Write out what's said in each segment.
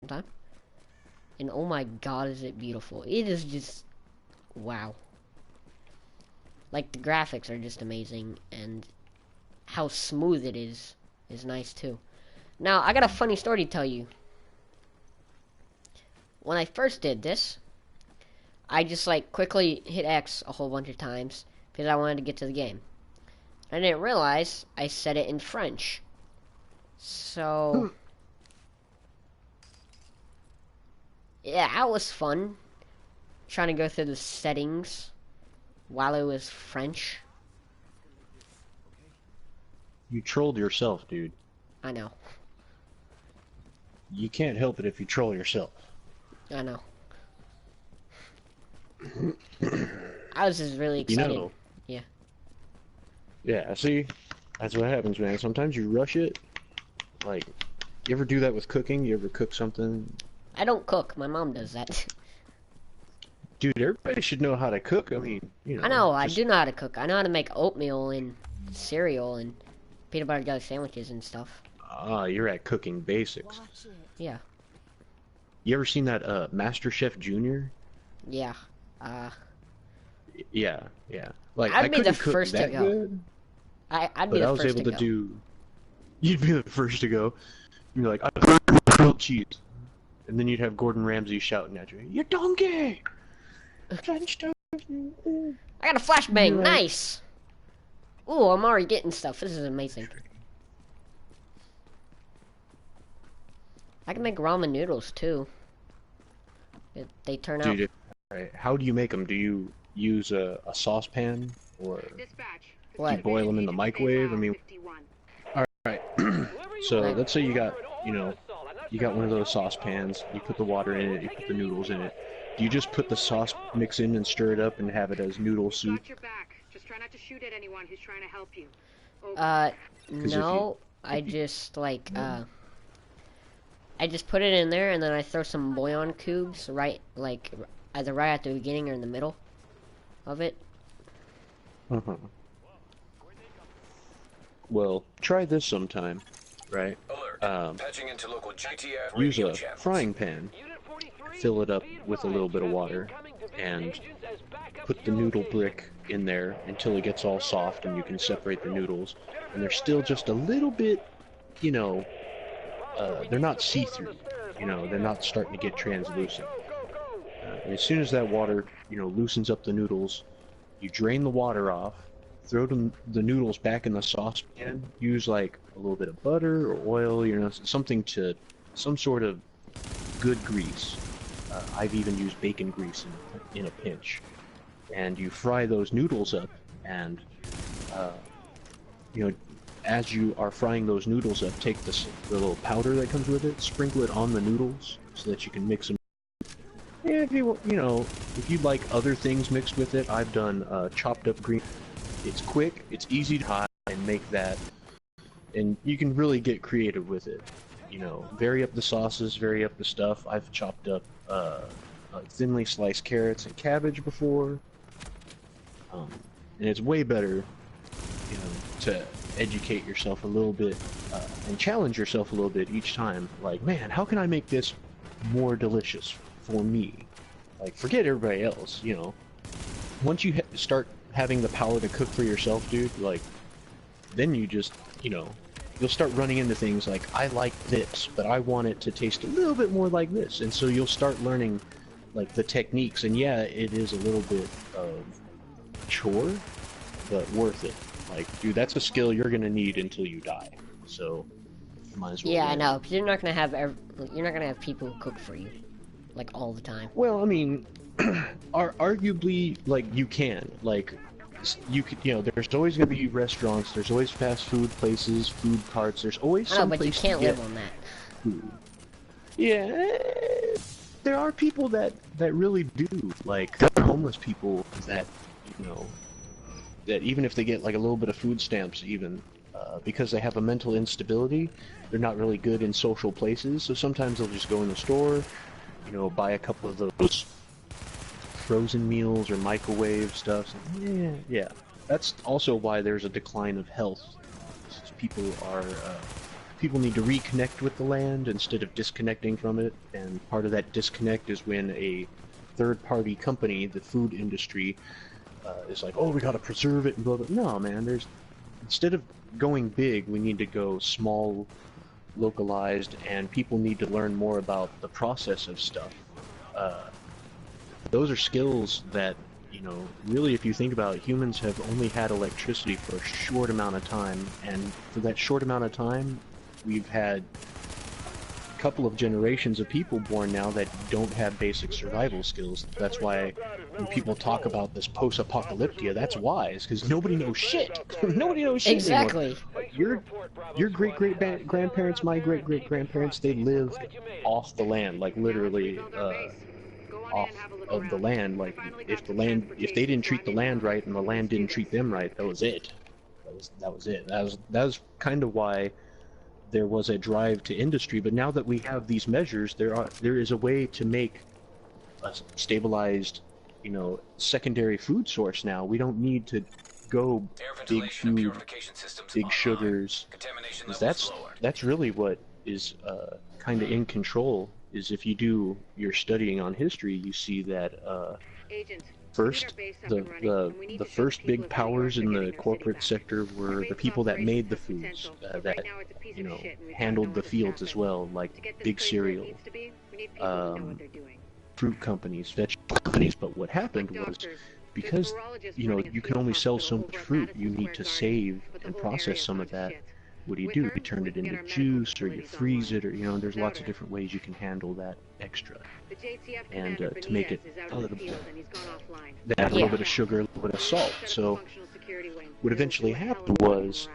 time. And oh my god, is it beautiful. It is just, wow. Like, the graphics are just amazing, and how smooth it is nice too. Now, I got a funny story to tell you. When I first did this, I just like quickly hit X a whole bunch of times because I wanted to get to the game. I didn't realize I set it in French. So, yeah, that was fun. Trying to go through the settings while it was French. You trolled yourself, dude. I know. You can't help it if you troll yourself. I know. I was just really excited. You know. Yeah. Yeah, see? That's what happens, man. Sometimes you rush it. Like, you ever do that with cooking? You ever cook something? I don't cook. My mom does that. Dude, everybody should know how to cook. I mean, you know. I know. I do know how to cook. I know how to make oatmeal and cereal and peanut butter jelly sandwiches and stuff. Ah, you're at cooking basics. Yeah. You ever seen that Master Chef Junior? Yeah. Yeah, yeah. Like, I'd I be the couldn't cook first to that go. good, I'd but be the I was first able to go. do. You'd be the first to go. You'd be like, I cooked grilled cheese, and then you'd have Gordon Ramsay shouting at you, "You donkey!" French toast. I got a flashbang. Right. Nice. Ooh, I'm already getting stuff. This is amazing. I can make ramen noodles too. They turn out. Dude, alright, how do you make them? Do you use a saucepan, or do you boil them in the microwave? I mean, alright. So let's say you got, you got one of those saucepans. You put the water in it. You put the noodles in it. Do you just put the sauce mix in and stir it up and have it as noodle soup? Just try not to shoot at anyone who's trying to help you. No. I just like I just put it in there and then I throw some bouillon cubes either right at the beginning or in the middle of it. Uh-huh. Well, try this sometime, right? Use a frying pan, fill it up with a little bit of water, and put the noodle brick in there until it gets all soft and you can separate the noodles. And they're still just a little bit, they're not see-through, they're not starting to get translucent. And as soon as that water, loosens up the noodles, you drain the water off, throw the noodles back in the saucepan, use like a little bit of butter or oil, some sort of good grease. I've even used bacon grease in a pinch. And you fry those noodles up, and, as you are frying those noodles up, take the little powder that comes with it, sprinkle it on the noodles so that you can mix them. And if you like other things mixed with it, I've done chopped up green. It's quick, it's easy to hide and make that, and you can really get creative with it. Vary up the sauces, vary up the stuff. I've chopped up like thinly sliced carrots and cabbage before, and it's way better, to educate yourself a little bit and challenge yourself a little bit each time. Like, man, how can I make this more delicious for me? Like, forget everybody else, Once you start having the power to cook for yourself, dude, like, then you just, you'll start running into things like, I like this, but I want it to taste a little bit more like this. And so you'll start learning, like, the techniques. And yeah, it is a little bit of chore, but worth it. Like, dude, that's a skill you're gonna need until you die. So, might as well. Yeah, I know. Because you're not gonna have people who cook for you, like, all the time. Well, I mean, arguably, like, you can. Like, you could, there's always gonna be restaurants. There's always fast food places, food carts. There's always some but you place can't to live get on that. food. Yeah, there are people that really do. Like, there are homeless people that, that even if they get like a little bit of food stamps, even because they have a mental instability, they're not really good in social places. So sometimes they'll just go in the store, buy a couple of those frozen meals or microwave stuff. Yeah. That's also why there's a decline of health. People are people need to reconnect with the land instead of disconnecting from it, and part of that disconnect is when a third-party company, the food industry, is like, oh, we gotta preserve it and blah blah. No, man, instead of going big, we need to go small, localized, and people need to learn more about the process of stuff. Those are skills that, really, if you think about it, humans have only had electricity for a short amount of time, and for that short amount of time, we've had a couple of generations of people born now that don't have basic survival skills. That's why when people talk about this post-apocalyptia, that's why. It's because nobody knows shit. Nobody knows shit anymore. Exactly. Like, your great-great-grandparents, my great-great-grandparents, they lived off the land, like literally, off of the land. Like, if they didn't treat the land right and the land didn't treat them right, that was it. That was it. That was kind of why there was a drive to industry. But now that we have these measures, there is a way to make a stabilized, secondary food source now. We don't need to go big food, big sugars. That's really what is kind of in control. Is if you do your studying on history, you see that first the first big powers in the corporate sector were the people that made the foods, that handled the fields as well, like big cereal, fruit companies, vegetable companies. But what happened was, because you can only sell so much fruit, you need to save and process some of that. What do? You turn it into juice, or you freeze it, or there's lots of different ways you can handle that extra. And to make it palatable, they add a little bit of sugar, a little bit of salt. So what eventually happened was,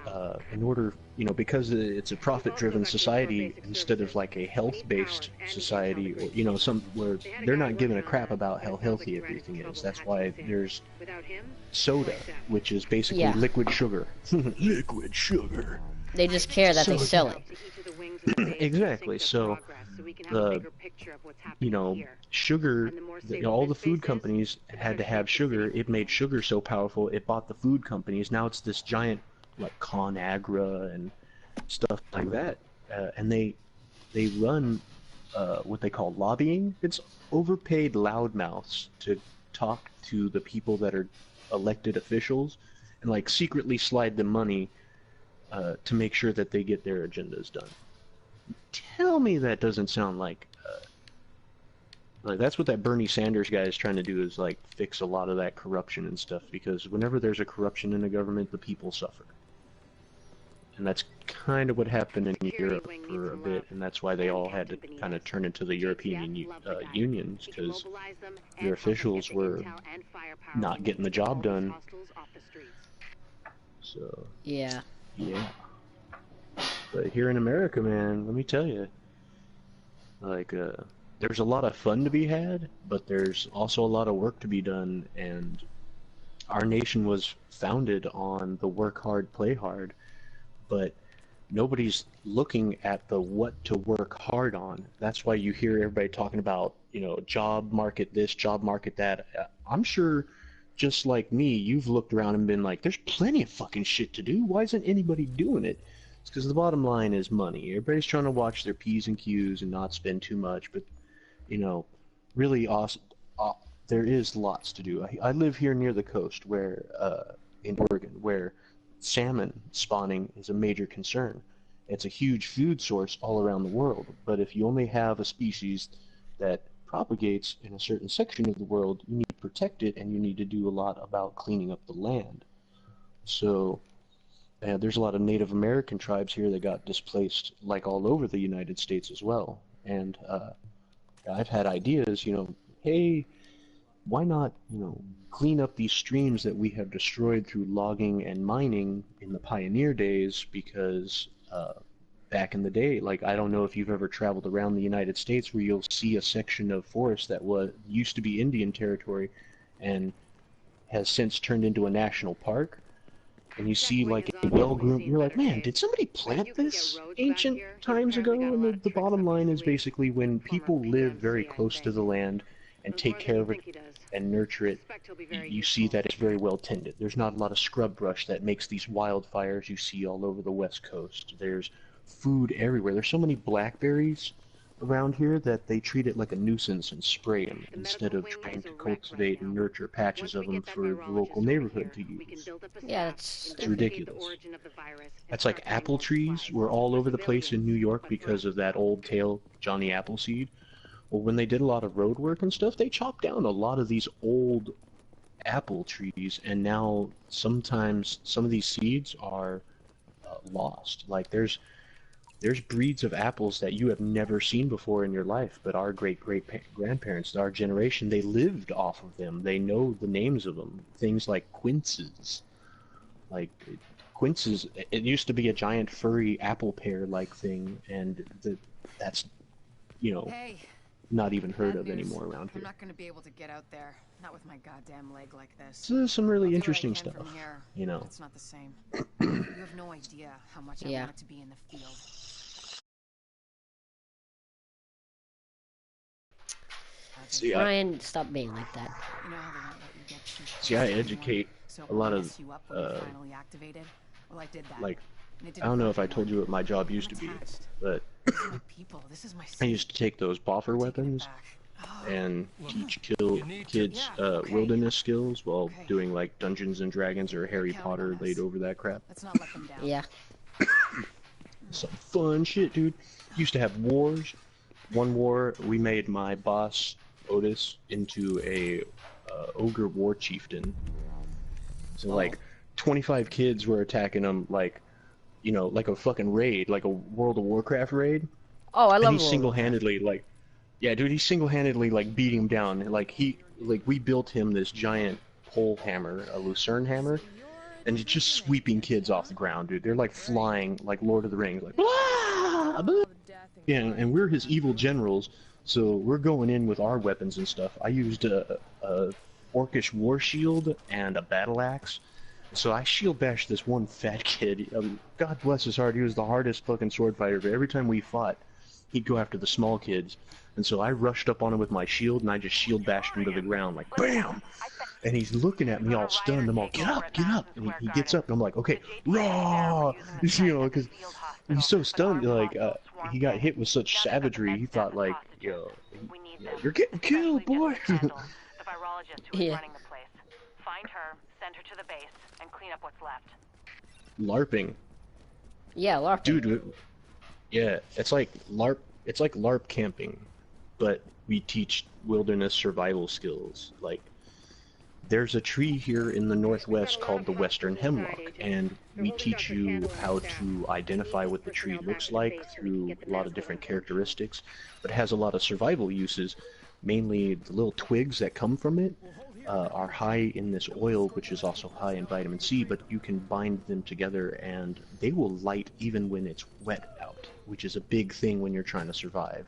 in order, because it's a profit-driven society instead of like a health-based society, or where they're not giving a crap about how healthy everything is. That's why there's soda, which is basically liquid sugar. Liquid sugar. They just care that they sell it. Exactly. So the sugar, all the food companies had to have sugar. It made sugar so powerful, it bought the food companies. Now it's this giant, like ConAgra and stuff like that, and they run what they call lobbying. It's overpaid loudmouths to talk to the people that are elected officials and like secretly slide them money to make sure that they get their agendas done. Tell me that doesn't sound like that's what that Bernie Sanders guy is trying to do, is like fix a lot of that corruption and stuff, because whenever there's a corruption in the government, the people suffer. And that's kind of what happened in Europe for a bit, and that's why they all had to kind of turn into the European unions, because their officials were not getting the job done. So yeah. But here in America, man, let me tell you, like, there's a lot of fun to be had, but there's also a lot of work to be done, and our nation was founded on the work hard, play hard, but nobody's looking at the what to work hard on. That's why you hear everybody talking about, job market this, job market that. I'm sure, just like me, you've looked around and been like, there's plenty of fucking shit to do. Why isn't anybody doing it? It's because the bottom line is money. Everybody's trying to watch their P's and Q's and not spend too much, but really awesome. There is lots to do. I live here near the coast, where in Oregon, where salmon spawning is a major concern. It's a huge food source all around the world, but if you only have a species that propagates in a certain section of the world, you need to protect it, and you need to do a lot about cleaning up the land. So there's a lot of Native American tribes here that got displaced, like all over the United States as well. And I've had ideas, hey, why not, clean up these streams that we have destroyed through logging and mining in the pioneer days, because back in the day, like, I don't know if you've ever traveled around the United States where you'll see a section of forest that used to be Indian territory and has since turned into a national park. And you see, like, a well-groomed, you're like, man, did somebody plant this ancient times ago? And the bottom line is basically, when people live very close to the land and take care of it and nurture it, you see that it's very well tended. There's not a lot of scrub brush that makes these wildfires you see all over the West Coast. There's food everywhere. There's so many blackberries around here that they treat it like a nuisance and spray them instead of trying to cultivate and nurture patches of them for the local neighborhood to use. Yeah, that's It's stupid. ridiculous. That's like apple trees were all over the place in New York because of that old tale, Johnny Appleseed. Well, when they did a lot of road work and stuff, they chopped down a lot of these old apple trees, and now sometimes some of these seeds are lost. Like there's breeds of apples that you have never seen before in your life, but our grandparents, our generation, they lived off of them. They know the names of them. Things like quinces. Like quinces, it used to be a giant furry apple pear like thing, and that's, you know, Hey, not even heard bad of news. anymore around I'm here. not gonna be able to get out there. Not with my goddamn leg like this. So there's some really I'll do what I interesting can stuff, from here, you know. but it's not the same. You have no idea how much I Yeah. wanted to be in the field. See, Ryan, stop being like that. You know how they won't let you get too See, I close to educate anyone, so a lot I of, mess you up when you're finally activated. Well, I did that. like, and it I don't didn't know if I hurt told you what my job anyone. used to I'm be, attached. but These are my people. This is my I city. used to take those boffer I'm taking it weapons back. and Look, teach you need to- kids Yeah, okay. wilderness skills while Okay. doing like Dungeons and Dragons or Harry counting Potter on us. laid over that crap. Let's not let them down. Yeah. Some fun shit, dude. Used to have wars. One war, we made my boss Otis into a ogre war chieftain. So like 25 kids were attacking him, like, you know, like a fucking raid, like a World of Warcraft raid. Oh, I And love he World of single-handedly, like, yeah, dude, he single-handedly, like, beat him down. Like, we built him this giant pole hammer, a lucerne hammer, and he's just sweeping kids off the ground, dude. They're, like, flying, like Lord of the Rings, like, blah, blah. Yeah, and we're his evil generals, so we're going in with our weapons and stuff. I used a orcish war shield and a battle axe. So I shield bashed this one fat kid. God bless his heart, he was the hardest fucking sword fighter, but every time we fought, he'd go after the small kids. And so I rushed up on him with my shield, and I just shield bashed him to the ground, like, BAM! And he's looking at me all stunned. I'm all, get up, get up! And he gets up, and I'm like, okay, raw! You know, because he's so stunned, like, he got hit with such savagery, he thought, like, yo, you're getting killed, boy! The virologist who is Yeah. running the place. Find her, send her to the base, and clean up what's left. LARPing. Yeah, LARP. Dude, yeah, it's like LARP camping, but we teach wilderness survival skills. Like, there's a tree here in the northwest called the western hemlock, and we teach you how to identify what the tree looks like through a lot of different characteristics, but it has a lot of survival uses. Mainly the little twigs that come from it are high in this oil, which is also high in vitamin C, but you can bind them together and they will light even when it's wet out, which is a big thing when you're trying to survive.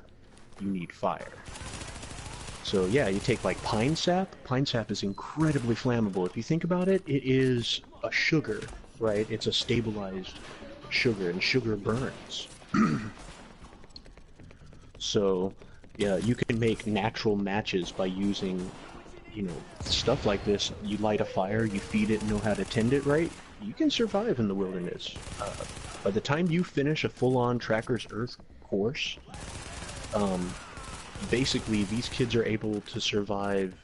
You need fire. So yeah, you take like pine sap. Pine sap is incredibly flammable. If you think about it, it is a sugar, right? It's a stabilized sugar, and sugar burns. So yeah, you can make natural matches by using, you know, stuff like this. You light a fire, you feed it, know how to tend it right, you can survive in the wilderness. By the time you finish a full-on Tracker's Earth course, basically these kids are able to survive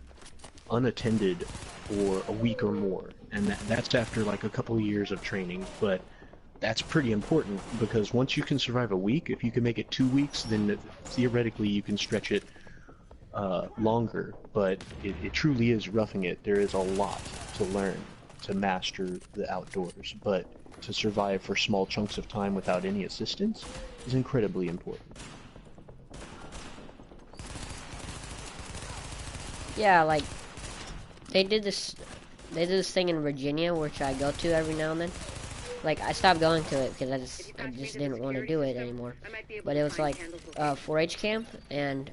unattended for a week or more, and that's after like a couple of years of training. But that's pretty important, because once you can survive a week, if you can make it 2 weeks, then theoretically you can stretch it longer. But it truly is roughing it. There is a lot to learn to master the outdoors, but to survive for small chunks of time without any assistance is incredibly important. Yeah, like they did this thing in Virginia, which I go to every now and then. Like, I stopped going to it because I just didn't want to do it anymore. But it was like 4-H camp, and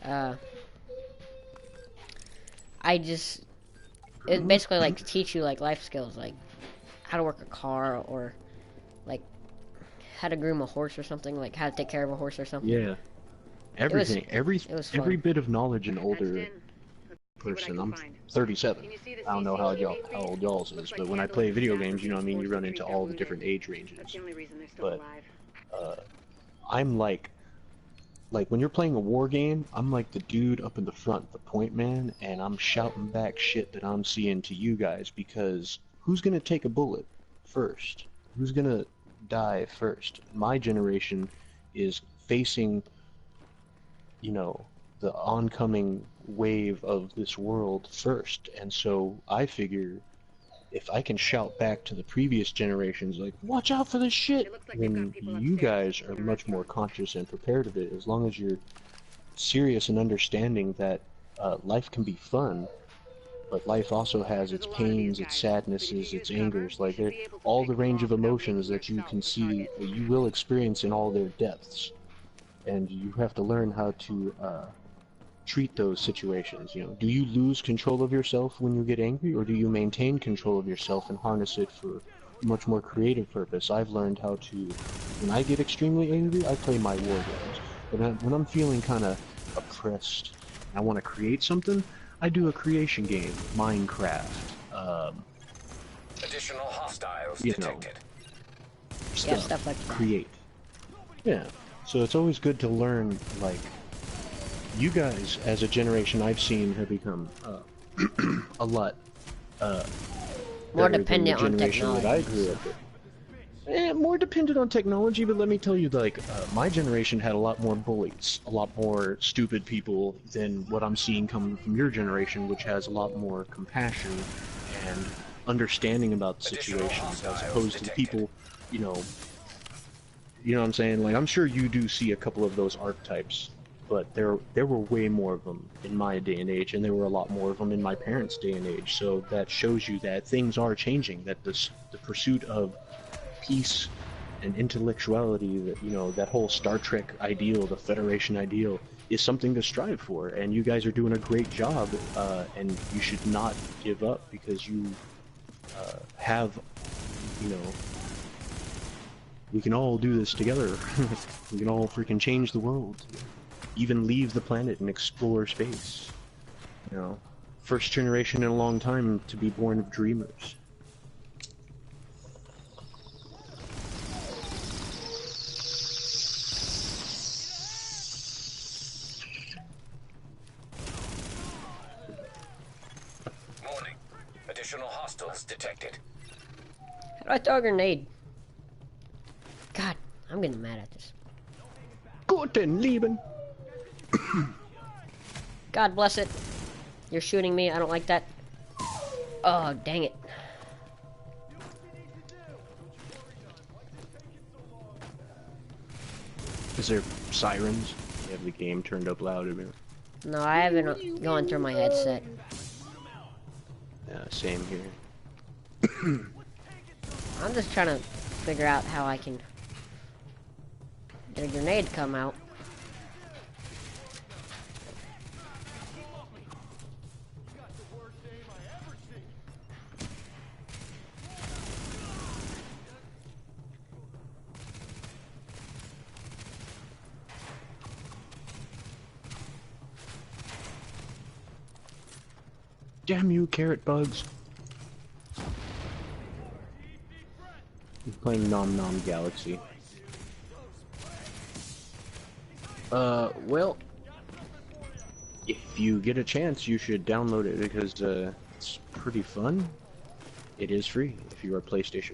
it basically like to teach you like life skills, like how to work a car, or like how to groom a horse or something, like how to take care of a horse or something. Yeah, everything, it was fun. every bit of knowledge an older person. I'm 37. I don't know how old y'all's is, but when I play video games, you know what I mean, you run into all the different age ranges. But I'm like when you're playing a war game, I'm like the dude up in the front, the point man, and I'm shouting back shit that I'm seeing to you guys, because who's gonna take a bullet first? Who's gonna die first? My generation is facing, you know, the oncoming wave of this world first, and so I figure if I can shout back to the previous generations, like, watch out for this shit, It looks like they've got then people you upstairs guys are in the much more restaurant. conscious and prepared of it, as long as you're serious and understanding that life can be fun, but life also has There's its a lot of these pains, its guys, so if you sadnesses, its use cover, angers, you like should be able to all the pick them range off of without leaving emotions that you yourself can a see, target. you will experience in all their depths, and you have to learn how to treat those situations. You know, do you lose control of yourself when you get angry, or do you maintain control of yourself and harness it for a much more creative purpose? I've learned how to, when I get extremely angry, I play my war games. But when I'm feeling kind of oppressed, and I want to create something, I do a creation game, Minecraft. Additional hostiles You know, detected. Yeah, stuff. stuff like that. Create. Yeah. So it's always good to learn, like, you guys, as a generation I've seen, have become a lot More better than the dependent on generation that I technology. grew So. up with. More dependent on technology, but let me tell you, like, my generation had a lot more bullies, a lot more stupid people than what I'm seeing coming from your generation, which has a lot more compassion and understanding about the Additional situations, as hostiles opposed to the detected. people, you know, you know what I'm saying? Like, I'm sure you do see a couple of those archetypes, but there were way more of them in my day and age, and there were a lot more of them in my parents' day and age. So that shows you that things are changing. That the pursuit of peace and intellectuality, that, you know, that whole Star Trek ideal, the Federation ideal, is something to strive for. And you guys are doing a great job, and you should not give up, because you have, you know. We can all do this together. We can all freaking change the world. Even leave the planet and explore space. You know, first generation in a long time to be born of dreamers. Warning. Additional hostiles detected. How do I throw a grenade? God, I'm getting mad at this. Guten Leben. God bless it. You're shooting me. I don't like that. Oh, dang it. Is there sirens? You have the game turned up loud a bit. No, I haven't gone through my headset. Yeah, same here. I'm just trying to figure out how I can get a grenade to come out. Damn you, carrot bugs. I'm playing Nom Nom Galaxy. Well, if you get a chance, you should download it, because it's pretty fun. It is free if you are a PlayStation